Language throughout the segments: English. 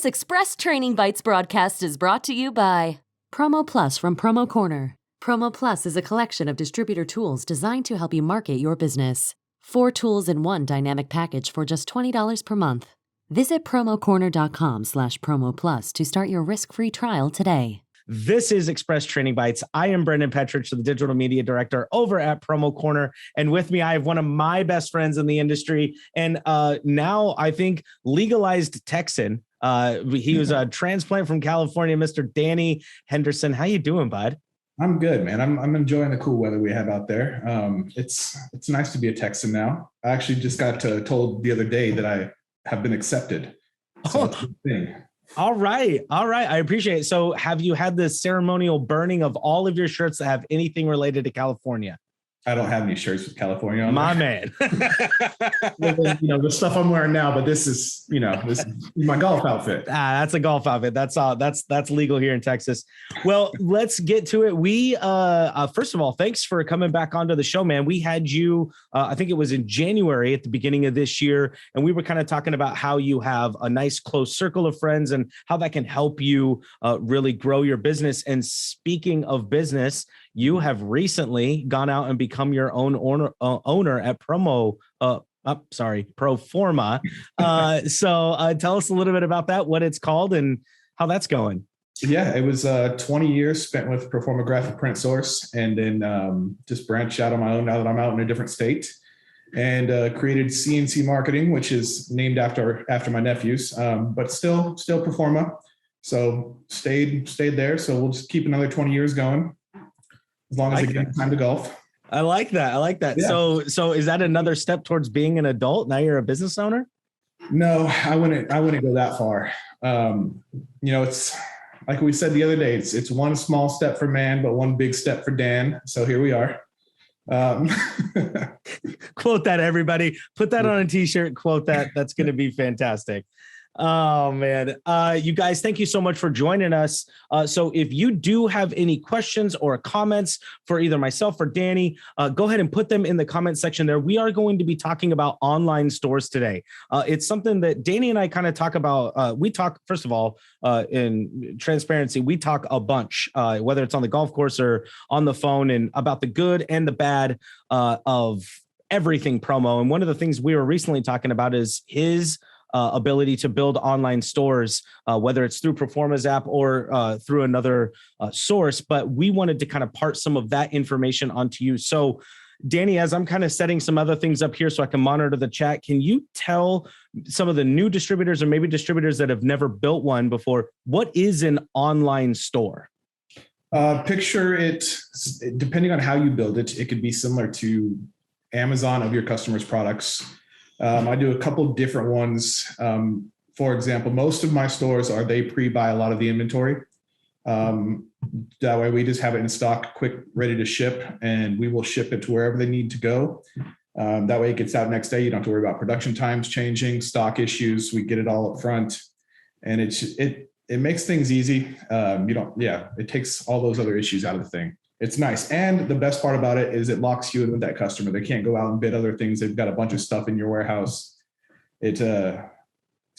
This Express Training Bites broadcast is brought to you by Promo Plus from PromoCorner. Promo Plus is a collection of distributor tools designed to help you market your business. 4 tools in one dynamic package for just $20 per month. Visit promocorner.com/promo plus to start your risk-free trial today. This is Express Training Bites. I am Brandon Pecharich, the digital media director over at PromoCorner. And with me, I have one of my best friends in the industry. And now I think legalized Texan. He was a transplant from California, Mr. Danny Henderson. How you doing, bud? I'm good, man. I'm enjoying the cool weather we have out there. It's nice to be a Texan now. I actually just got told the other day that I have been accepted. So that's a good thing. All right. I appreciate it. So have you had the ceremonial burning of all of your shirts that have anything related to California? I don't have any shirts with California on My there. man. The stuff I'm wearing now, but this is my golf outfit. That's a golf outfit. That's legal here in Texas. Well, let's get to it. We first of all, thanks for coming back onto the show, man. We had you, I think it was in January at the beginning of this year, and we were kind of talking about how you have a nice close circle of friends and how that can help you really grow your business. And speaking of business, you have recently gone out and become your own owner at Proforma. So tell us a little bit about that, what it's called and how that's going. Yeah, it was 20 years spent with Proforma Graphic Print Source, and then just branched out on my own now that I'm out in a different state, and created CNC Marketing, which is named after my nephews, but still Proforma. So stayed there. So we'll just keep another 20 years going, as long as I get time to golf. I like that. Yeah. So is that another step towards being an adult? Now you're a business owner? No, I wouldn't go that far. It's like we said the other day, it's one small step for man, but one big step for Dan. So here we are. Quote that, everybody. Put that on a t-shirt, quote that. That's going to be fantastic. Oh man. You guys, thank you so much for joining us. So if you do have any questions or comments for either myself or Danny, go ahead and put them in the comment section there. We are going to be talking about online stores today. It's something that Danny and I kind of talk about. We talk, first of all, in transparency, we talk a bunch, whether it's on the golf course or on the phone, and about the good and the bad of everything promo. And one of the things we were recently talking about is his ability to build online stores, whether it's through Proforma's app or through another source. But we wanted to kind of part some of that information onto you. So Danny, as I'm kind of setting some other things up here so I can monitor the chat, can you tell some of the new distributors or maybe distributors that have never built one before, what is an online store? Picture it, depending on how you build it, it could be similar to Amazon of your customers' products. I do a couple different ones. For example, most of my stores they pre-buy a lot of the inventory. That way we just have it in stock, quick, ready to ship, and we will ship it to wherever they need to go. That way it gets out next day. You don't have to worry about production times changing, stock issues. We get it all up front, and it makes things easy. It takes all those other issues out of the thing. It's nice. And the best part about it is it locks you in with that customer. They can't go out and bid other things. They've got a bunch of stuff in your warehouse. It's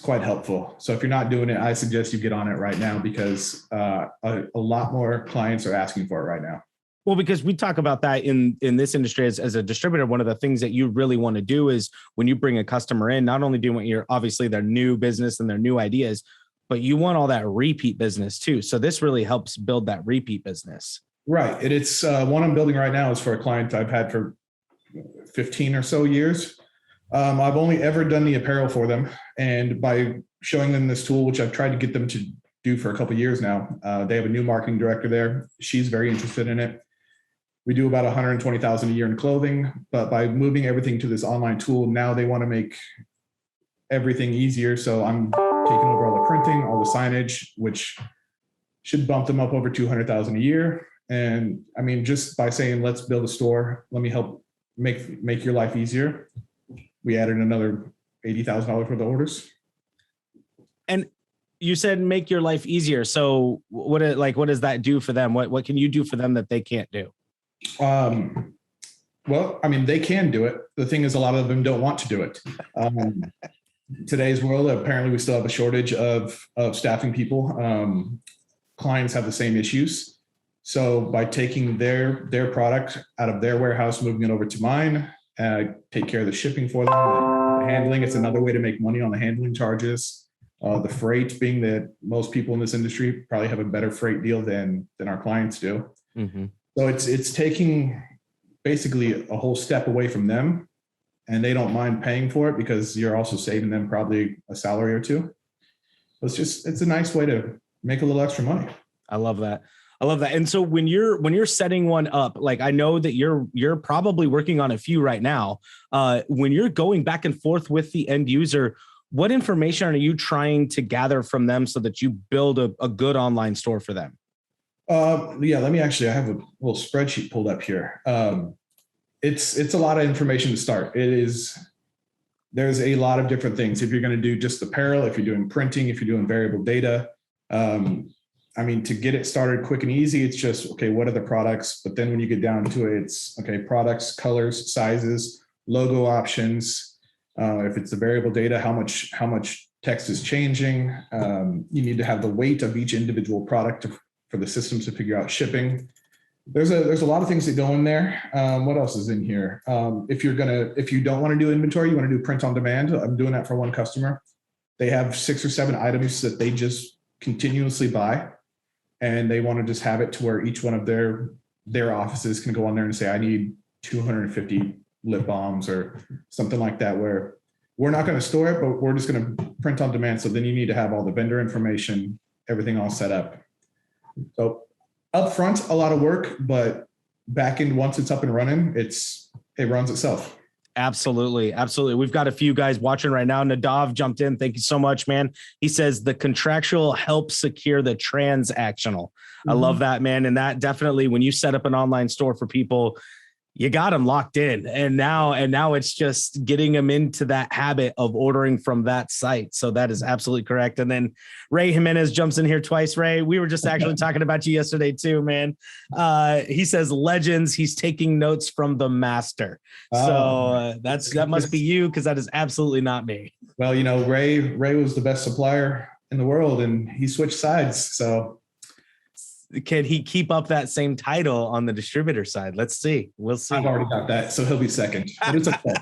quite helpful. So if you're not doing it, I suggest you get on it right now, because a lot more clients are asking for it right now. Well, because we talk about that in this industry as a distributor, one of the things that you really want to do is when you bring a customer in, not only do you want obviously their new business and their new ideas, but you want all that repeat business too. So this really helps build that repeat business. Right. And it's one I'm building right now is for a client I've had for 15 or so years. I've only ever done the apparel for them. And by showing them this tool, which I've tried to get them to do for a couple of years now, they have a new marketing director there. She's very interested in it. We do about $120,000 a year in clothing, but by moving everything to this online tool, now they want to make everything easier. So I'm taking over all the printing, all the signage, which should bump them up over $200,000 a year. And I mean, just by saying, let's build a store, let me help make your life easier, we added another $80,000 worth of orders. And you said make your life easier. So what does that do for them? What can you do for them that they can't do? Well, I mean, they can do it. The thing is, a lot of them don't want to do it. today's world, apparently we still have a shortage of staffing people. Clients have the same issues. So by taking their product out of their warehouse, moving it over to mine, take care of the shipping for them, the handling, it's another way to make money on the handling charges. The freight, being that most people in this industry probably have a better freight deal than our clients do. Mm-hmm. So it's taking basically a whole step away from them, and they don't mind paying for it because you're also saving them probably a salary or two. So it's a nice way to make a little extra money. I love that. And so when you're setting one up, like I know that you're probably working on a few right now. When you're going back and forth with the end user, what information are you trying to gather from them so that you build a good online store for them? Yeah, I have a little spreadsheet pulled up here. It's a lot of information to start. There's a lot of different things. If you're going to do just apparel, if you're doing printing, if you're doing variable data, to get it started quick and easy, it's just, okay, what are the products? But then when you get down to it, it's, okay, products, colors, sizes, logo options. If it's the variable data, how much text is changing. You need to have the weight of each individual product for the systems to figure out shipping. There's a lot of things that go in there. What else is in here? If you don't want to do inventory, you want to do print on demand. I'm doing that for one customer. They have 6 or 7 items that they just continuously buy, and they want to just have it to where each one of their offices can go on there and say, I need 250 lip balms or something like that, where we're not going to store it, but we're just going to print on demand. So then you need to have all the vendor information, everything all set up. So up front, a lot of work, but back end, once it's up and running, it runs itself. Absolutely. We've got a few guys watching right now. Nadav jumped in. Thank you so much, man. He says the contractual helps secure the transactional. I love that, man. And that definitely, when you set up an online store for people, you got them locked in, and now it's just getting them into that habit of ordering from that site. So that is absolutely correct. And then Ray Jimenez jumps in here twice. Ray, we were just actually talking about you yesterday too, man. He says legends. He's taking notes from the master. So that must be you, because that is absolutely not me. Well, Ray was the best supplier in the world, and he switched sides. So can he keep up that same title on the distributor side? Let's see. We'll see. I've already got that, so he'll be second. But it's okay.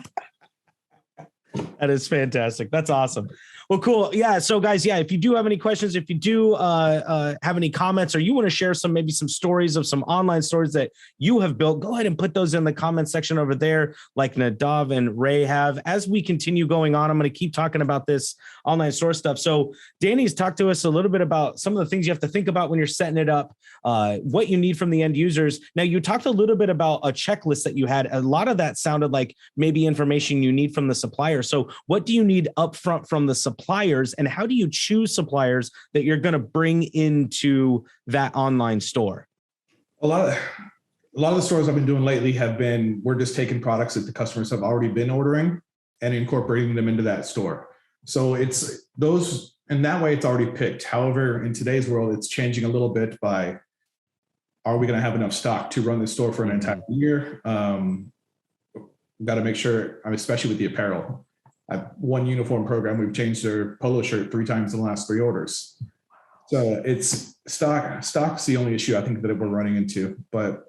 That is fantastic. That's awesome. Well, cool. Yeah. So guys, if you do have any questions, if you do have any comments, or you want to share maybe some stories of some online stores that you have built, go ahead and put those in the comment section over there, like Nadav and Ray have. As we continue going on, I'm going to keep talking about this online store stuff. So Danny's talked to us a little bit about some of the things you have to think about when you're setting it up, what you need from the end users. Now, you talked a little bit about a checklist that you had. A lot of that sounded like maybe information you need from the supplier. So what do you need upfront from the suppliers, and how do you choose suppliers that you're going to bring into that online store? A lot of the stores I've been doing lately we're just taking products that the customers have already been ordering and incorporating them into that store. So it's those, and that way it's already picked. However, in today's world, it's changing a little bit by, are we going to have enough stock to run the store for an entire year? We've got to make sure, especially with the apparel. One uniform program, we've changed their polo shirt 3 times in the last 3 orders. So it's stock's the only issue I think that we're running into, but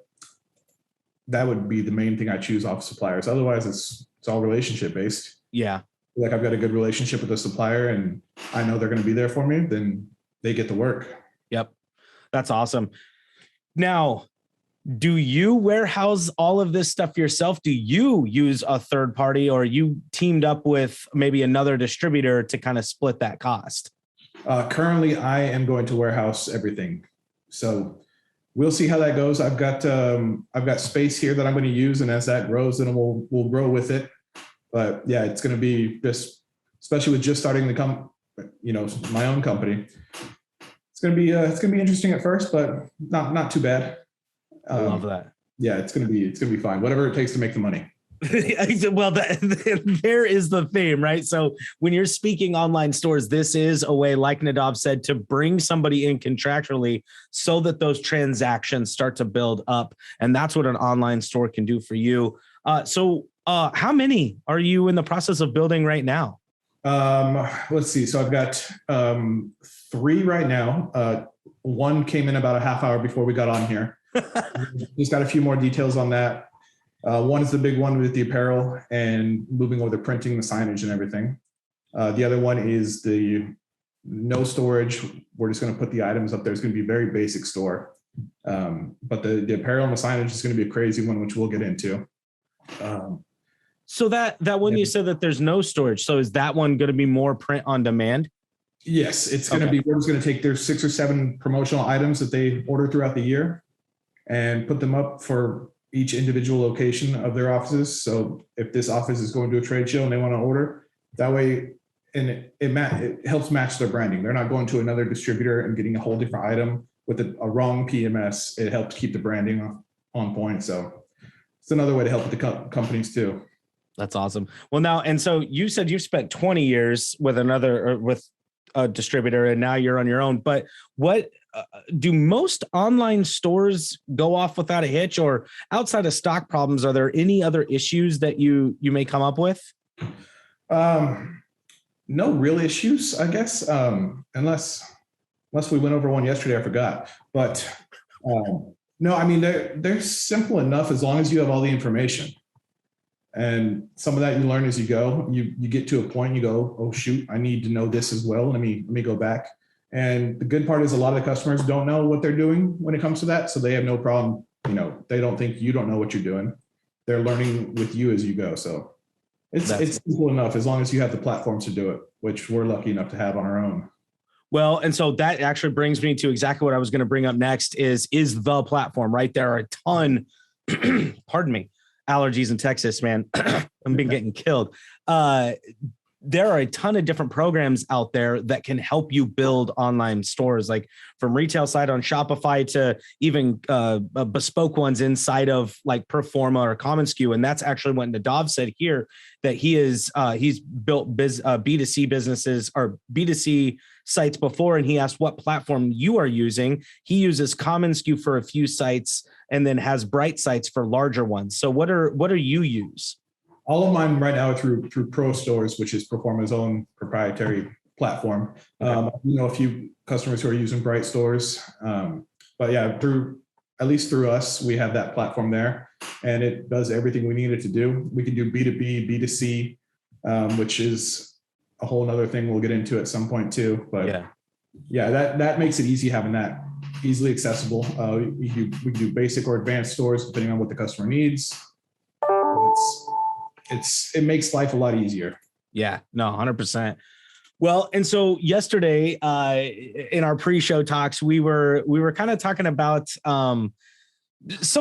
that would be the main thing I choose off suppliers. Otherwise, it's all relationship based. Yeah. Like I've got a good relationship with the supplier and I know they're going to be there for me, then they get the work. Yep. That's awesome. Now, do you warehouse all of this stuff yourself? Do you use a third party, or you teamed up with maybe another distributor to kind of split that cost? Currently, I am going to warehouse everything. So we'll see how that goes. I've got space here that I'm going to use, and as that grows, then we'll grow with it. But yeah, it's going to be just, especially with just starting my own company. It's going to be interesting at first, but not too bad. I love that. Yeah, it's gonna be fine. Whatever it takes to make the money. Well, there is the theme, right? So when you're speaking online stores, this is a way, like Nadav said, to bring somebody in contractually so that those transactions start to build up. And that's what an online store can do for you. So how many are you in the process of building right now? Let's see. So I've got 3 right now. One came in about a half hour before we got on here. He's got a few more details on that. One is the big one with the apparel and moving over the printing, the signage and everything. The other one is the no storage. We're just going to put the items up there. It's going to be a very basic store. But the apparel and the signage is going to be a crazy one, which we'll get into. So that one you said that there's no storage. So is that one going to be more print on demand? Yes, it's going to be, we're just going to take their 6 or 7 promotional items that they order throughout the year and put them up for each individual location of their offices. So if this office is going to a trade show and they want to order, that way, and it helps match their branding. They're not going to another distributor and getting a whole different item with a wrong PMS. It helps keep the branding on point. So it's another way to help with the companies too. That's awesome. Well, now, and so you said you've spent 20 years with a distributor and now you're on your own, but what do most online stores go off without a hitch, or outside of stock problems? Are there any other issues that you may come up with? No real issues, I guess. Unless we went over one yesterday, I forgot, but no, I mean, they're simple enough as long as you have all the information. And some of that you learn as you go. You get to a point, you go, oh shoot, I need to know this as well. Let me go back. And the good part is a lot of the customers don't know what they're doing when it comes to that. So they have no problem. They don't think you don't know what you're doing. They're learning with you as you go. So it's simple enough as long as you have the platforms to do it, which we're lucky enough to have on our own. Well, and so that actually brings me to exactly what I was going to bring up next is the platform, right? There are a ton, pardon me, allergies in Texas, man. I'm been getting killed. There are a ton of different programs out there that can help you build online stores, like from retail side on Shopify to even bespoke ones inside of like Performa or Common SKU. And that's actually what Nadav said here, that he's built B2C businesses or B2C sites before. And he asked what platform you are using. He uses Common SKU for a few sites and then has Bright sites for larger ones. So what are you use? All of mine right now are through Pro Stores, which is Performa's own proprietary platform. A few customers who are using Bright Stores, but yeah, at least through us, we have that platform there, and it does everything we need it to do. We can do B2B, B2C, which is a whole other thing we'll get into at some point too. But yeah, that makes it easy having that easily accessible. We do basic or advanced stores depending on what the customer needs. It makes life a lot easier. Yeah, no, 100%. Well, and so yesterday in our pre-show talks, we were kind of talking about some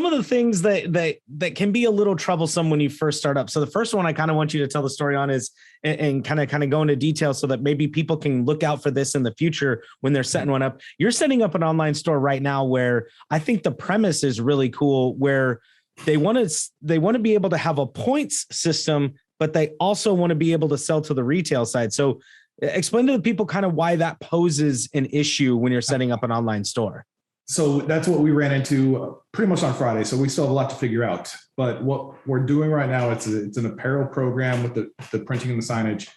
of the things that can be a little troublesome when you first start up. So the first one I kind of want you to tell the story on is and kind of go into detail so that maybe people can look out for this in the future when they're setting one up. You're setting up an online store right now where I think the premise is really cool, where they want to be able to have a points system, but they also want to be able to sell to the retail side. So explain to the people kind of why that poses an issue when you're setting up an online store. So that's what we ran into pretty much on Friday. So we still have a lot to figure out, but what we're doing right now, it's an apparel program with the printing and the signage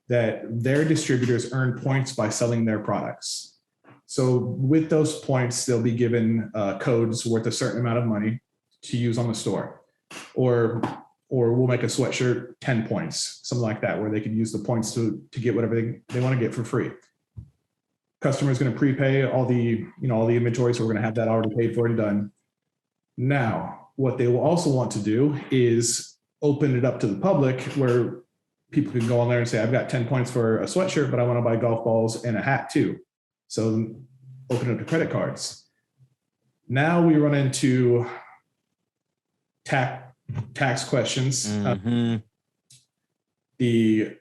that their distributors earn points by selling their products. So with those points, they'll be given codes worth a certain amount of money to use on the store, or we'll make a sweatshirt 10 points, something like that, where they could use the points to get whatever they want to get for free. Customer is going to prepay all the inventory, so we're going to have that already paid for and done. Now, what they will also want to do is open it up to the public, where people can go on there and say, I've got 10 points for a sweatshirt, but I want to buy golf balls and a hat too. So open it up to credit cards. Now we run into tax questions. Mm-hmm. The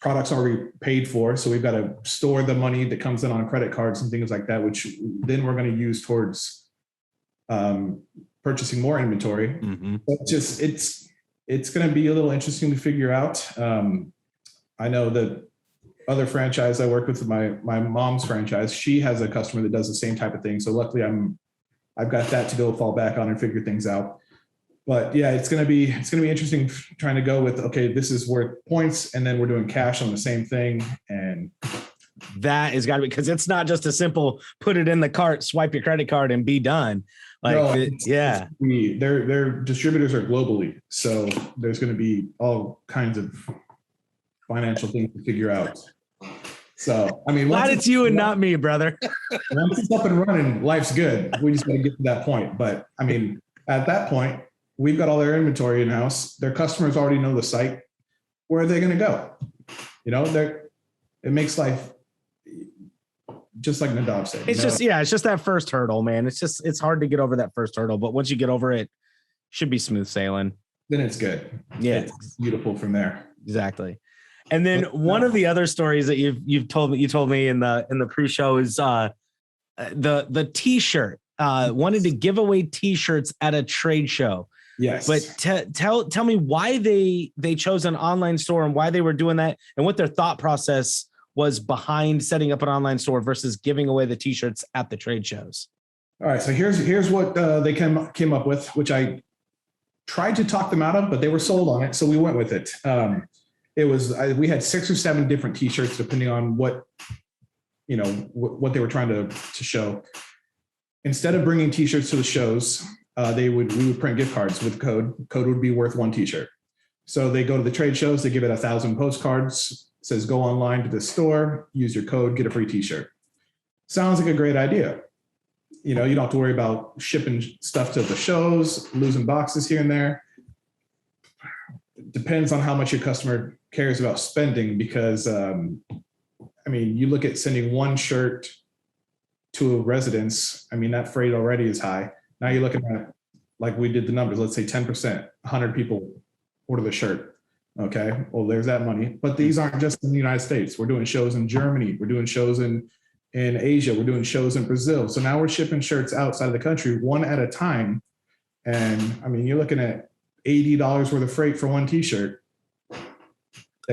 product's already paid for, so we've got to store the money that comes in on credit cards and things like that, which then we're going to use towards purchasing more inventory. Mm-hmm. But it's going to be a little interesting to figure out. I know that other franchise I work with, my mom's franchise, she has a customer that does the same type of thing. So luckily I've got that to go fall back on and figure things out. But yeah, it's gonna be interesting trying to go with, okay, this is worth points, and then we're doing cash on the same thing. And that is got to be, because it's not just a simple put it in the cart, swipe your credit card, and be done. Like, no, yeah, their distributors are globally, so there's going to be all kinds of financial things to figure out. So, I mean, glad it's you and not me, brother. Once it's up and running, life's good. We just got to get to that point. But I mean, at that point, we've got all their inventory in house. Their customers already know the site. Where are they going to go? You know, it makes life, just like Nadav said. It's just that first hurdle, man. It's hard to get over that first hurdle, but once you get over it, should be smooth sailing. Then it's good. Yeah, it's beautiful from there. Exactly. And then one of the other stories that you told me in the pre-show is the T-shirt. Wanted to give away T-shirts at a trade show. Yes. But tell me why they chose an online store and why they were doing that, and what their thought process was behind setting up an online store versus giving away the T-shirts at the trade shows. All right. So here's what they came up with, which I tried to talk them out of, but they were sold on it. So we went with it. We had 6 or 7 different T-shirts, depending on what they were trying to show. Instead of bringing T-shirts to the shows, we would print gift cards with code. Code would be worth 1 T-shirt. So they go to the trade shows, they give it 1,000 postcards, says go online to the store, use your code, get a free T-shirt. Sounds like a great idea. You don't have to worry about shipping stuff to the shows, losing boxes here and there. Depends on how much your customer cares about spending, because you look at sending 1 shirt to a residence. I mean, that freight already is high. Now you're looking at, like we did the numbers, let's say 10%, 100 people order the shirt. Okay, well, there's that money. But these aren't just in the United States. We're doing shows in Germany. We're doing shows in Asia. We're doing shows in Brazil. So now we're shipping shirts outside of the country, 1 at a time. And I mean, you're looking at $80 worth of freight for 1 T-shirt.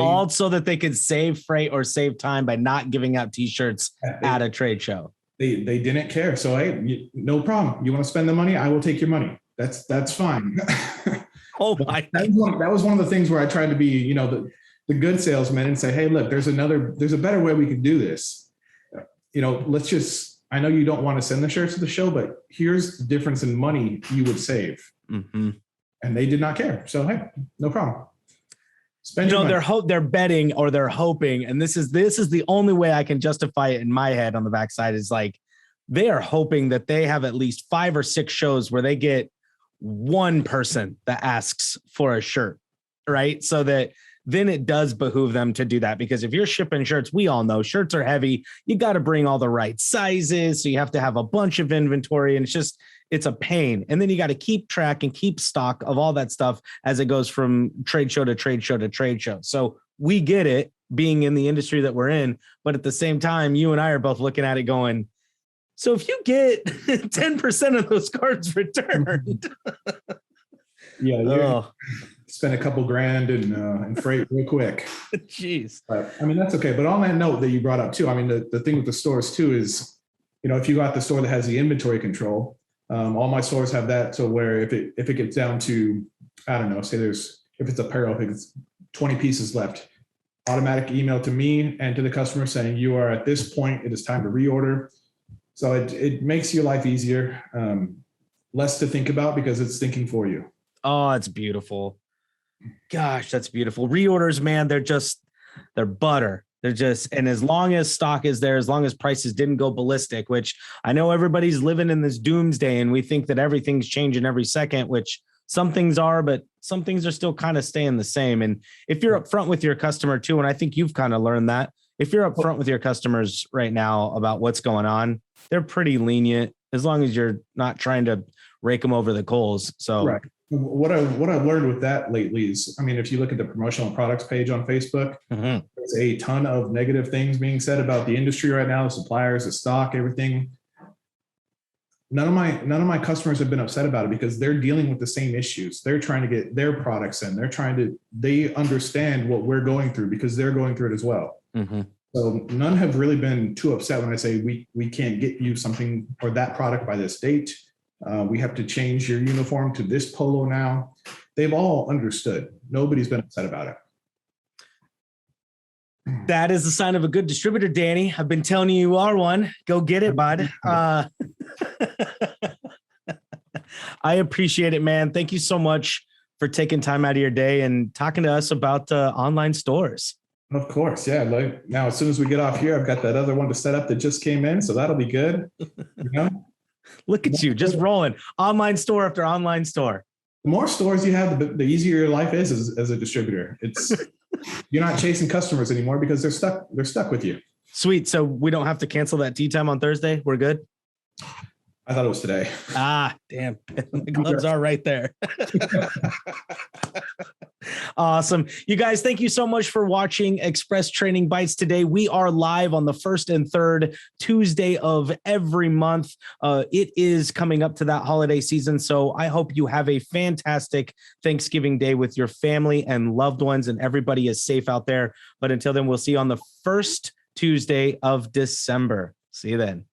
All so that they could save freight or save time by not giving out T-shirts at a trade show. They didn't care. So, hey, no problem. You want to spend the money? I will take your money. That's fine. Oh my! That was one of the things where I tried to be, the good salesman and say, hey, look, there's a better way we could do this. I know you don't want to send the shirts to the show, but here's the difference in money you would save. Mm-hmm. And they did not care. So, hey, no problem. They're betting, or they're hoping, and this is the only way I can justify it in my head on the backside, is like they are hoping that they have at least 5 or 6 shows where they get 1 person that asks for a shirt, right? So that then it does behoove them to do that, because if you're shipping shirts, we all know shirts are heavy. You got to bring all the right sizes. So you have to have a bunch of inventory, and it's a pain. And then you got to keep track and keep stock of all that stuff as it goes from trade show to trade show to trade show. So we get it, being in the industry that we're in, but at the same time, you and I are both looking at it going, so if you get 10% of those cards returned, spend a couple grand in freight real quick. Jeez. But I mean, that's okay. But on that note that you brought up too, I mean, the thing with the stores too is, if you got the store that has the inventory control, all my stores have that. So where if it gets down to, I don't know, say if it's apparel, if it's 20 pieces left, automatic email to me and to the customer saying, you are at this point, it is time to reorder. So it makes your life easier, less to think about because it's thinking for you. Oh, it's beautiful. Gosh, that's beautiful. Reorders, man, they're butter. And as long as stock is there, as long as prices didn't go ballistic, which I know everybody's living in this doomsday and we think that everything's changing every second, which some things are, but some things are still kind of staying the same. And if you're upfront with your customer too, and I think you've kind of learned that, if you're upfront with your customers right now about what's going on, they're pretty lenient as long as you're not trying to rake them over the coals. So right. What I've learned with that lately is, I mean, if you look at the promotional products page on Facebook, there's a ton of negative things being said about the industry right now, the suppliers, the stock, everything. None of my customers have been upset about it because they're dealing with the same issues. They're trying to get their products in. They understand what we're going through because they're going through it as well. Mm-hmm. So none have really been too upset when I say we can't get you something or that product by this date. We have to change your uniform to this polo now. They've all understood. Nobody's been upset about it. That is the sign of a good distributor, Danny. I've been telling you are one. Go get it, bud. I appreciate it, man. Thank you so much for taking time out of your day and talking to us about online stores. Of course. Yeah. Like now, as soon as we get off here, I've got that other one to set up that just came in. So that'll be good. You know? Look at you just rolling online store after online store. The more stores you have, the easier your life is as a distributor. It's you're not chasing customers anymore because they're stuck with you. Sweet. So we don't have to cancel that tea time on Thursday. We're good. I thought it was today. Damn. The gloves are right there. Awesome. You guys, thank you so much for watching Express Training Bites today. We are live on the first and third Tuesday of every month. It is coming up to that holiday season. So I hope you have a fantastic Thanksgiving day with your family and loved ones, and everybody is safe out there. But until then, we'll see you on the first Tuesday of December. See you then.